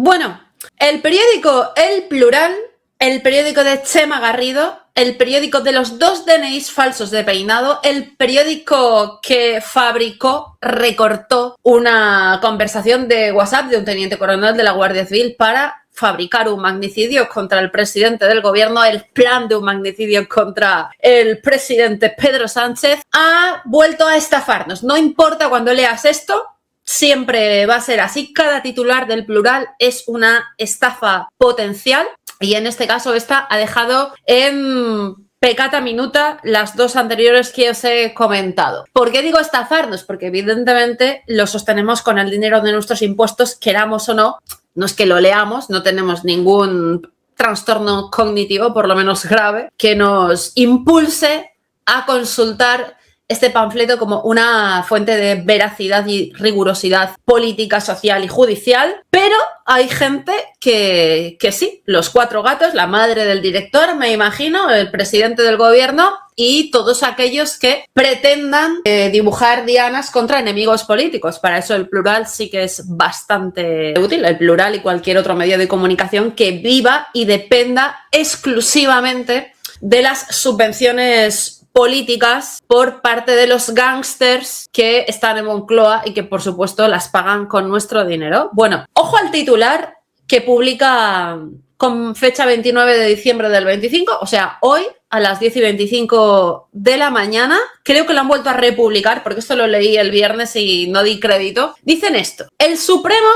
Bueno, el periódico El Plural, el periódico de Chema Garrido, el periódico de los 2 DNIs falsos de Peinado, el periódico que fabricó, recortó una conversación de WhatsApp de un teniente coronel de la Guardia Civil para fabricar un magnicidio contra el presidente del gobierno, el plan de un magnicidio contra el presidente Pedro Sánchez, ha vuelto a estafarnos. No importa cuando leas esto, siempre va a ser así. Cada titular del Plural es una estafa potencial y en este caso esta ha dejado en pecata minuta las 2 anteriores que os he comentado. ¿Por qué digo estafarnos? Porque evidentemente lo sostenemos con el dinero de nuestros impuestos, queramos o no. No es que lo leamos, no tenemos ningún trastorno cognitivo, por lo menos grave, que nos impulse a consultar este panfleto como una fuente de veracidad y rigurosidad política, social y judicial, pero hay gente que sí, los 4 gatos, la madre del director, me imagino, el presidente del gobierno y todos aquellos que pretendan dibujar dianas contra enemigos políticos. Para eso el Plural sí que es bastante útil, el Plural y cualquier otro medio de comunicación que viva y dependa exclusivamente de las subvenciones políticas por parte de los gángsters que están en Moncloa y que por supuesto las pagan con nuestro dinero. Bueno, ojo al titular que publica con fecha 29 de diciembre del 25, o sea, hoy a las 10:25 de la mañana. Creo que lo han vuelto a republicar porque esto lo leí el viernes y no di crédito. Dicen esto: el Supremo,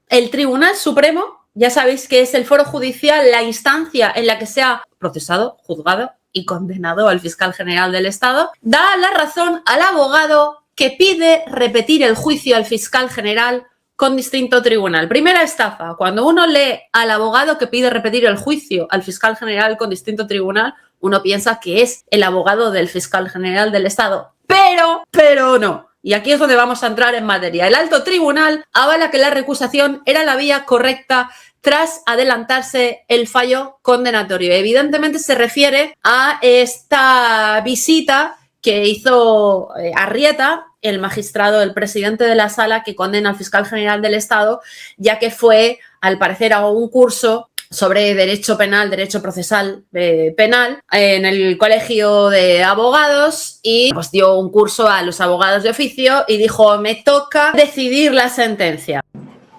el Tribunal Supremo, ya sabéis que es el foro judicial, la instancia en la que se ha procesado, juzgado y condenado al fiscal general del Estado, da la razón al abogado que pide repetir el juicio al fiscal general con distinto tribunal. Primera estafa: cuando uno lee al abogado que pide repetir el juicio al fiscal general con distinto tribunal, uno piensa que es el abogado del fiscal general del Estado, pero no. Y aquí es donde vamos a entrar en materia. El alto tribunal avala que la recusación era la vía correcta tras adelantarse el fallo condenatorio. Evidentemente se refiere a esta visita que hizo Arrieta, el magistrado, el presidente de la sala que condena al fiscal general del Estado, ya que fue, al parecer, a un curso sobre derecho penal, derecho procesal penal, en el colegio de abogados, y pues dio un curso a los abogados de oficio y dijo: me toca decidir la sentencia.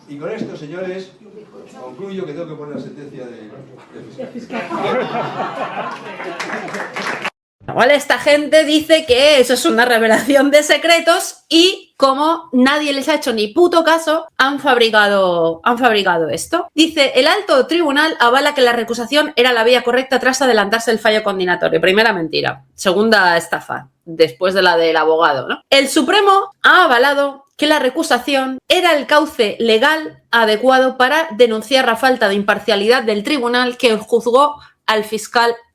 Y con esto, señores, concluyo que tengo que poner la sentencia de fiscal. ¿Vale? Esta gente dice que eso es una revelación de secretos y, como nadie les ha hecho ni puto caso, han fabricado esto. Dice: el alto tribunal avala que la recusación era la vía correcta tras adelantarse el fallo condenatorio. Primera mentira. Segunda estafa, después de la del abogado, ¿no? El Supremo ha avalado que la recusación era el cauce legal adecuado para denunciar la falta de imparcialidad del tribunal que juzgó al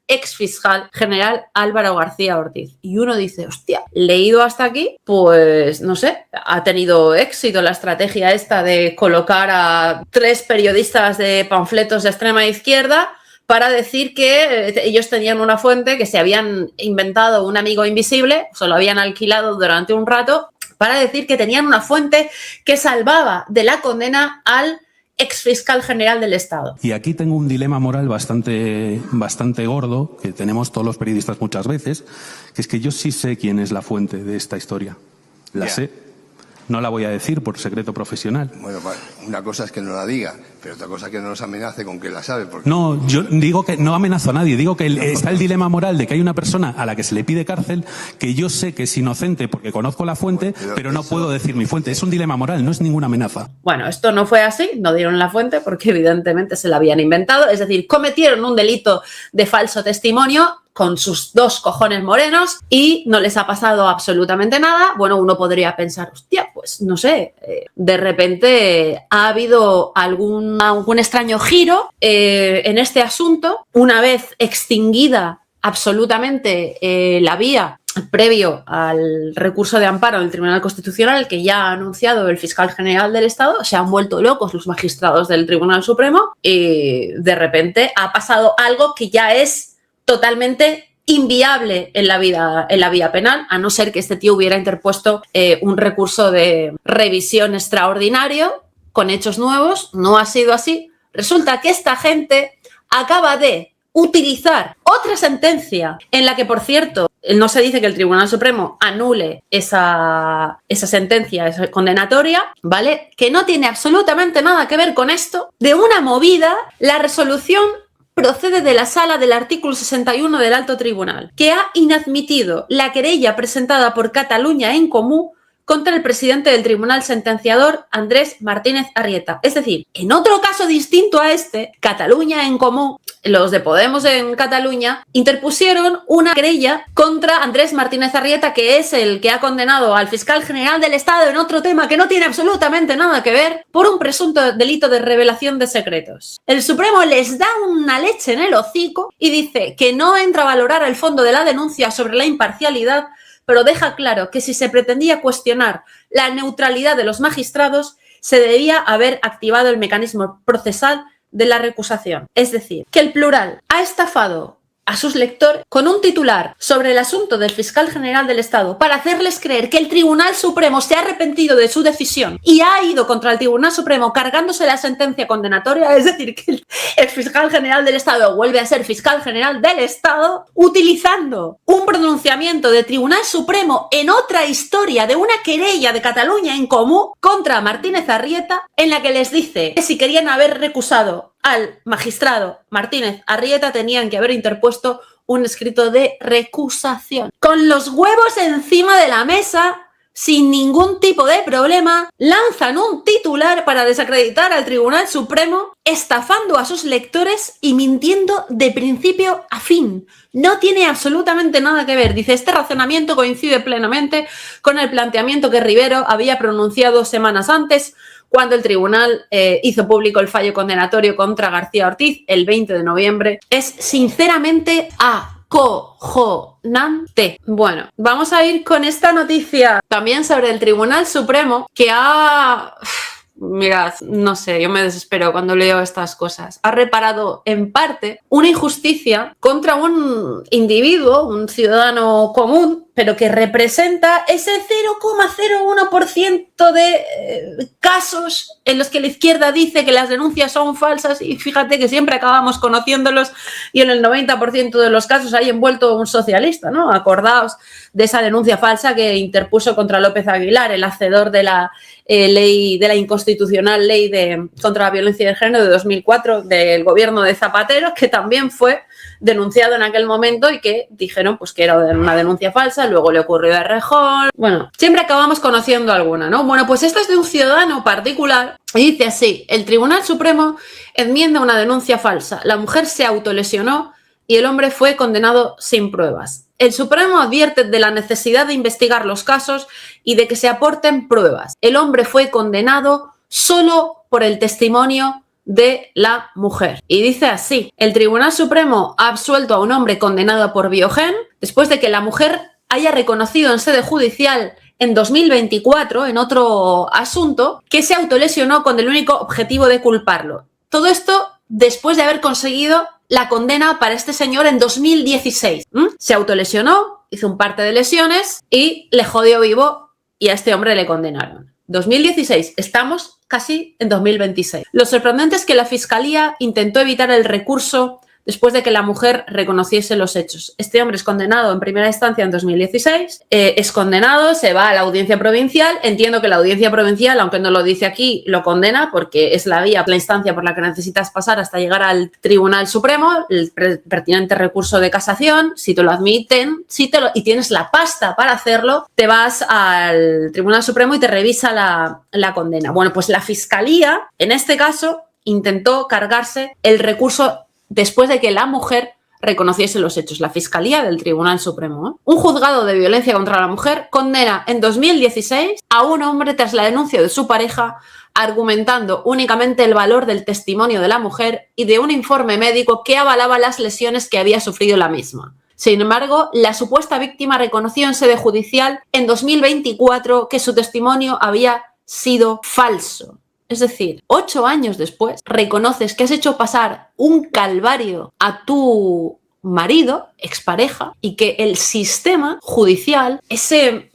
exfiscal general Álvaro García Ortiz. Y uno dice: hostia, leído hasta aquí, pues no sé, ha tenido éxito la estrategia esta de colocar a 3 periodistas de panfletos de extrema izquierda para decir que ellos tenían una fuente, que se habían inventado un amigo invisible, se lo habían alquilado durante un rato, para decir que tenían una fuente que salvaba de la condena al exfiscal general del Estado. Y aquí tengo un dilema moral bastante gordo, que tenemos todos los periodistas muchas veces, que es que yo sí sé quién es la fuente de esta historia. La sé. No la voy a decir por secreto profesional. Bueno, una cosa es que no la diga, pero otra cosa es que no nos amenace con que la sabe. Porque... No, yo digo que no amenazo a nadie. Digo que está el dilema moral de que hay una persona a la que se le pide cárcel que yo sé que es inocente porque conozco la fuente, pero no puedo decir mi fuente. Es un dilema moral, no es ninguna amenaza. Bueno, esto no fue así, no dieron la fuente porque evidentemente se la habían inventado. Es decir, cometieron un delito de falso testimonio con sus 2 cojones morenos y no les ha pasado absolutamente nada. Bueno, uno podría pensar: hostia, pues no sé, de repente ha habido algún extraño giro en este asunto, una vez extinguida absolutamente la vía previo al recurso de amparo del Tribunal Constitucional que ya ha anunciado el fiscal general del Estado. Se han vuelto locos los magistrados del Tribunal Supremo y de repente ha pasado algo que ya es totalmente inviable en la vía penal, a no ser que este tío hubiera interpuesto un recurso de revisión extraordinario con hechos nuevos, no ha sido así. Resulta que esta gente acaba de utilizar otra sentencia en la que, por cierto, no se dice que el Tribunal Supremo anule esa sentencia, esa condenatoria, ¿vale? Que no tiene absolutamente nada que ver con esto. De una movida, la resolución procede de la sala del artículo 61 del Alto Tribunal, que ha inadmitido la querella presentada por Catalunya en Comú contra el presidente del tribunal sentenciador, Andrés Martínez Arrieta. Es decir, en otro caso distinto a este, Catalunya en Comú, los de Podemos en Cataluña, interpusieron una querella contra Andrés Martínez Arrieta, que es el que ha condenado al fiscal general del Estado en otro tema que no tiene absolutamente nada que ver, por un presunto delito de revelación de secretos. El Supremo les da una leche en el hocico y dice que no entra a valorar el fondo de la denuncia sobre la imparcialidad, pero deja claro que si se pretendía cuestionar la neutralidad de los magistrados, se debía haber activado el mecanismo procesal de la recusación. Es decir, que el plural ha estafado a sus lectores con un titular sobre el asunto del fiscal general del Estado para hacerles creer que el Tribunal Supremo se ha arrepentido de su decisión y ha ido contra el Tribunal Supremo cargándose la sentencia condenatoria, es decir, que el fiscal general del Estado vuelve a ser fiscal general del Estado, utilizando un pronunciamiento del Tribunal Supremo en otra historia de una querella de Catalunya en Comú contra Martínez Arrieta, en la que les dice que si querían haber recusado al magistrado Martínez Arrieta tenían que haber interpuesto un escrito de recusación. Con los huevos encima de la mesa, sin ningún tipo de problema, lanzan un titular para desacreditar al Tribunal Supremo, estafando a sus lectores y mintiendo de principio a fin. No tiene absolutamente nada que ver. Dice, este razonamiento coincide plenamente con el planteamiento que Rivero había pronunciado semanas antes, cuando el tribunal hizo público el fallo condenatorio contra García Ortiz el 20 de noviembre. Es sinceramente acojonante. Bueno, vamos a ir con esta noticia también sobre el Tribunal Supremo, que ha... Mirad, no sé, yo me desespero cuando leo estas cosas. Ha reparado en parte una injusticia contra un individuo, un ciudadano común, pero que representa ese 0,01% de casos en los que la izquierda dice que las denuncias son falsas y fíjate que siempre acabamos conociéndolos y en el 90% de los casos hay envuelto un socialista, ¿no? Acordaos de esa denuncia falsa que interpuso contra López Aguilar, el hacedor de la ley, de la inconstitucional ley contra la violencia de género de 2004 del gobierno de Zapatero, que también fue denunciado en aquel momento y que dijeron pues que era una denuncia falsa, luego le ocurrió a Rejón. Bueno, siempre acabamos conociendo alguna, ¿no? Bueno, pues esta es de un ciudadano particular y dice así: el Tribunal Supremo enmienda una denuncia falsa. La mujer se autolesionó y el hombre fue condenado sin pruebas. El Supremo advierte de la necesidad de investigar los casos y de que se aporten pruebas. El hombre fue condenado solo por el testimonio de la mujer. Y dice así: el Tribunal Supremo ha absuelto a un hombre condenado por Biogen después de que la mujer haya reconocido en sede judicial en 2024, en otro asunto, que se autolesionó con el único objetivo de culparlo. Todo esto después de haber conseguido la condena para este señor en 2016. Se autolesionó, hizo un parte de lesiones y le jodió vivo y a este hombre le condenaron. 2016, estamos casi en 2026. Lo sorprendente es que la Fiscalía intentó evitar el recurso después de que la mujer reconociese los hechos. Este hombre es condenado en primera instancia en 2016, es condenado, se va a la audiencia provincial. Entiendo que la audiencia provincial, aunque no lo dice aquí, lo condena porque es la vía, la instancia por la que necesitas pasar hasta llegar al Tribunal Supremo, el pertinente recurso de casación. Si te lo admiten, y tienes la pasta para hacerlo, te vas al Tribunal Supremo y te revisa la condena. Bueno, pues la Fiscalía, en este caso, intentó cargarse el recurso después de que la mujer reconociese los hechos. La Fiscalía del Tribunal Supremo. Un juzgado de violencia contra la mujer condena en 2016 a un hombre tras la denuncia de su pareja, argumentando únicamente el valor del testimonio de la mujer y de un informe médico que avalaba las lesiones que había sufrido la misma. Sin embargo, la supuesta víctima reconoció en sede judicial en 2024 que su testimonio había sido falso. Es decir, 8 años después, reconoces que has hecho pasar un calvario a tu marido, expareja, y que el sistema judicial, ese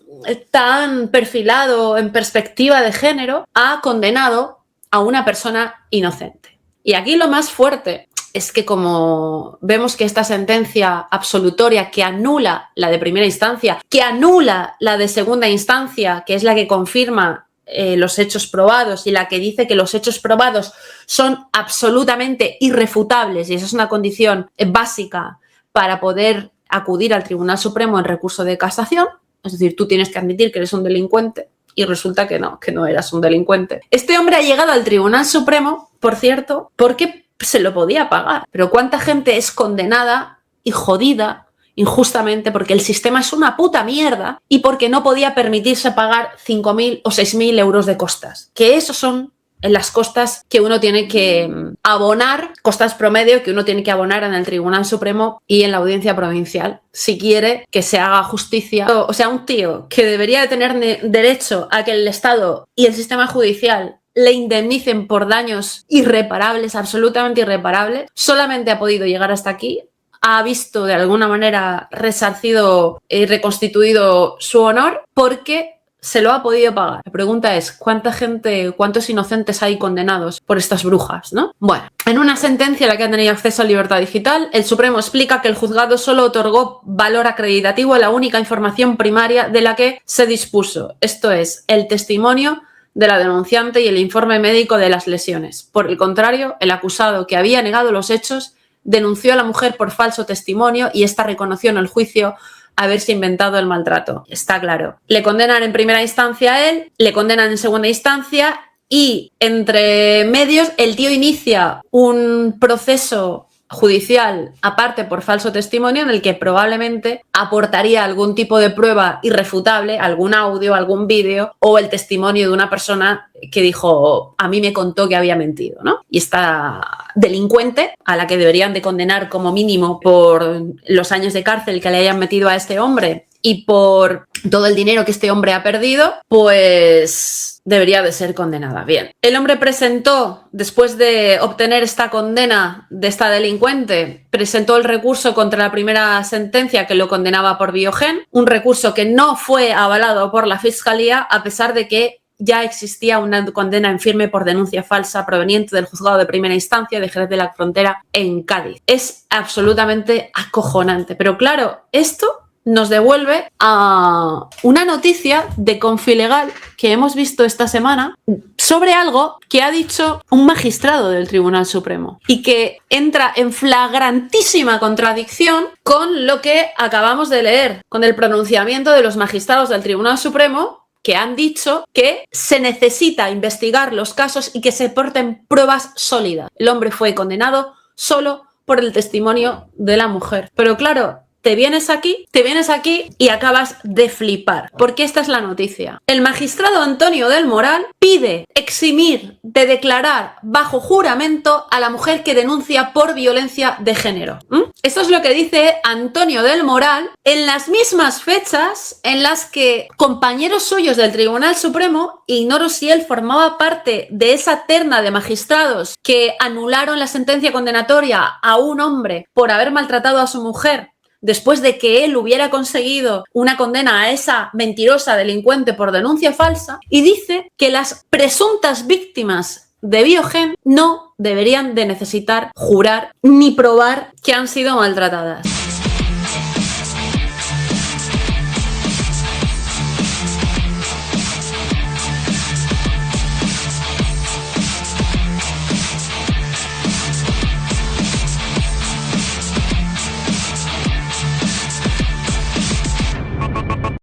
tan perfilado en perspectiva de género, ha condenado a una persona inocente. Y aquí lo más fuerte es que como vemos que esta sentencia absolutoria que anula la de primera instancia, que anula la de segunda instancia, que es la que confirma los hechos probados y la que dice que los hechos probados son absolutamente irrefutables, y esa es una condición básica para poder acudir al Tribunal Supremo en recurso de casación, es decir, tú tienes que admitir que eres un delincuente y resulta que no eras un delincuente. Este hombre ha llegado al Tribunal Supremo, por cierto, porque se lo podía pagar. Pero ¿cuánta gente es condenada y jodida injustamente porque el sistema es una puta mierda y porque no podía permitirse pagar 5.000 o 6.000 euros de costas? Que esos son las costas que uno tiene que abonar, costas promedio que uno tiene que abonar en el Tribunal Supremo y en la Audiencia Provincial, si quiere que se haga justicia. O sea, un tío que debería de tener derecho a que el Estado y el sistema judicial le indemnicen por daños irreparables, absolutamente irreparables, solamente ha podido llegar hasta aquí, ha visto de alguna manera resarcido y reconstituido su honor porque se lo ha podido pagar. La pregunta es, ¿cuánta gente, cuántos inocentes hay condenados por estas brujas, ¿no? Bueno, en una sentencia a la que han tenido acceso a libertad digital, el Supremo explica que el juzgado solo otorgó valor acreditativo a la única información primaria de la que se dispuso, esto es, el testimonio de la denunciante y el informe médico de las lesiones. Por el contrario, el acusado, que había negado los hechos, denunció a la mujer por falso testimonio y ésta reconoció en el juicio haberse inventado el maltrato. Está claro. Le condenan en primera instancia a él, le condenan en segunda instancia y entre medios el tío inicia un proceso judicial aparte por falso testimonio en el que probablemente aportaría algún tipo de prueba irrefutable, algún audio, algún vídeo o el testimonio de una persona que dijo, a mí me contó que había mentido, ¿no? Y esta delincuente, a la que deberían de condenar como mínimo por los años de cárcel que le hayan metido a este hombre y por todo el dinero que este hombre ha perdido, pues debería de ser condenada. Bien, el hombre presentó, después de obtener esta condena de esta delincuente, presentó el recurso contra la primera sentencia que lo condenaba por Biogen, un recurso que no fue avalado por la Fiscalía a pesar de que ya existía una condena en firme por denuncia falsa proveniente del juzgado de primera instancia de Jerez de la Frontera en Cádiz. Es absolutamente acojonante, pero claro, esto nos devuelve a una noticia de Confilegal que hemos visto esta semana sobre algo que ha dicho un magistrado del Tribunal Supremo y que entra en flagrantísima contradicción con lo que acabamos de leer, con el pronunciamiento de los magistrados del Tribunal Supremo que han dicho que se necesita investigar los casos y que se aporten pruebas sólidas. El hombre fue condenado solo por el testimonio de la mujer. Pero claro, te vienes aquí y acabas de flipar, porque esta es la noticia. El magistrado Antonio del Moral pide eximir de declarar bajo juramento a la mujer que denuncia por violencia de género. Esto es lo que dice Antonio del Moral en las mismas fechas en las que compañeros suyos del Tribunal Supremo, ignoro si él formaba parte de esa terna de magistrados que anularon la sentencia condenatoria a un hombre por haber maltratado a su mujer, después de que él hubiera conseguido una condena a esa mentirosa delincuente por denuncia falsa, y dice que las presuntas víctimas de Biogen no deberían de necesitar jurar ni probar que han sido maltratadas.